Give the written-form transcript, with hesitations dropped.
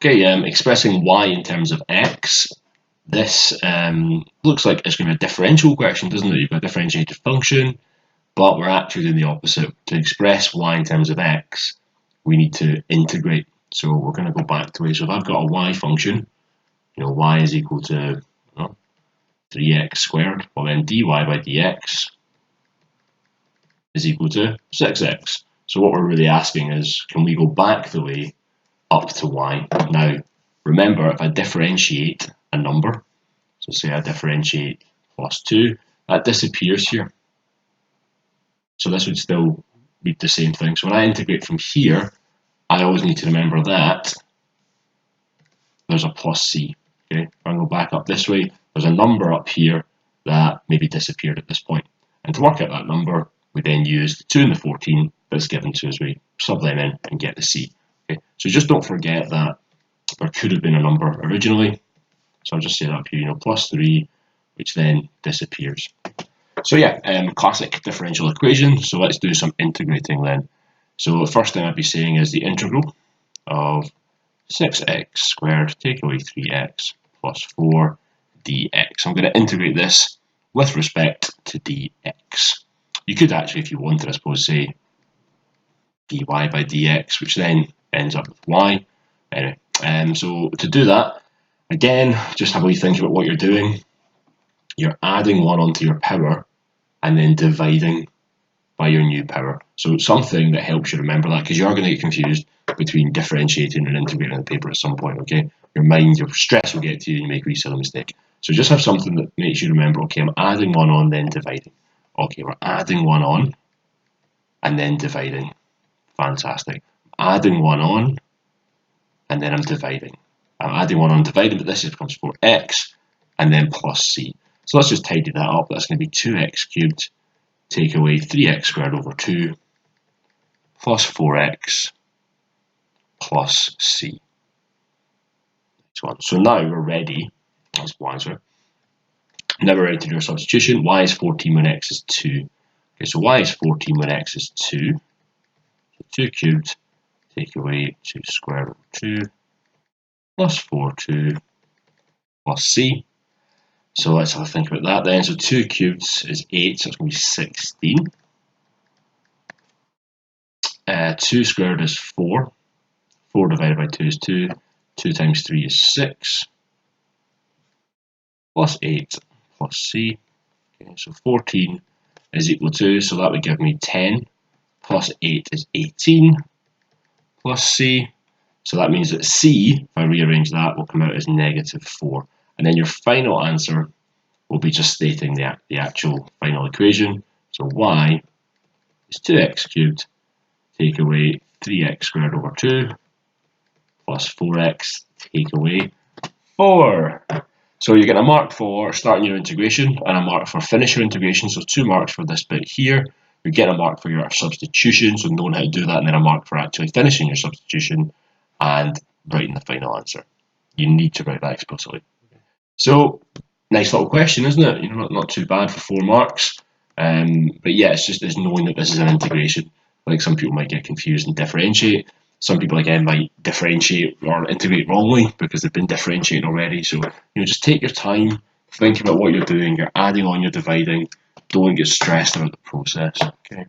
Okay, expressing y in terms of x. This looks like it's going to be a differential question, doesn't it? You've got a differentiated function, but we're actually doing the opposite. To express y in terms of x, we need to integrate. So we're going to go back to it. So if I've got a y function, y is equal to 3x squared, well then dy by dx is equal to 6x. So what we're really asking is, can we go back the way up to y? Now, remember, if I differentiate a number, so say I differentiate plus 2, that disappears here. So this would still be the same thing. So when I integrate from here, I always need to remember that there's a plus c. Okay, if I go back up this way, there's a number up here that maybe disappeared at this point. And to work out that number, we then use the 2 and the 14 that's given to us. We sub them in and get the c. Okay, so just don't forget that there could have been a number originally. So I'll just say that up here, plus 3, which then disappears. So yeah, classic differential equation. So let's do some integrating then. So the first thing I'd be saying is the integral of 6x squared take away 3x plus 4 dx. I'm going to integrate this with respect to dx. You could actually, if you wanted, I suppose, say dy by dx, which then ends up with y. Anyway, so to do that, again, just have a wee think about what you're doing. You're adding 1 onto your power and then dividing by your new power. So something that helps you remember that, because you are going to get confused between differentiating and integrating the paper at some point, okay? Your mind, your stress will get to you and you make a wee silly mistake. So just have something that makes you remember, okay, I'm adding 1 on, then dividing. Okay, we're adding 1 on and then dividing. Fantastic. Adding 1 on and then I'm dividing. I'm adding 1 on dividing, but this becomes 4x and then plus c. So let's just tidy that up. That's going to be 2x cubed take away 3x squared over 2 plus 4x plus c. So now we're ready. That's one answer. Now we're ready to do our substitution. Y is 14 when x is 2. Okay, so y is 14 when x is 2. So 2 cubed take away 2 squared over 2 plus 4 plus c. So let's have a think about that then. So 2 cubes is 8, so it's going to be 16. 2 squared is 4. 4 divided by 2 is 2. 2 times 3 is 6. Plus 8 plus c. Okay, so 14 is equal to, so that would give me 10. Plus 8 is 18. Plus c. So that means that c, if I rearrange that, will come out as -4. And then your final answer will be just stating the actual final equation. So y is 2x cubed take away 3x squared over 2 plus 4x take away 4. So you're getting a mark for starting your integration and a mark for finish your integration. So 2 marks for this bit here. You get a mark for your substitution, so knowing how to do that, and then a mark for actually finishing your substitution and writing the final answer. You need to write that explicitly. So nice little question, isn't it? Not too bad for 4 marks. But yeah, it's knowing that this is an integration. Like some people might get confused and differentiate. Some people again might differentiate or integrate wrongly because they've been differentiating already. So just take your time, think about what you're doing. You're adding on, you're dividing. Don't get stressed about the process. Okay.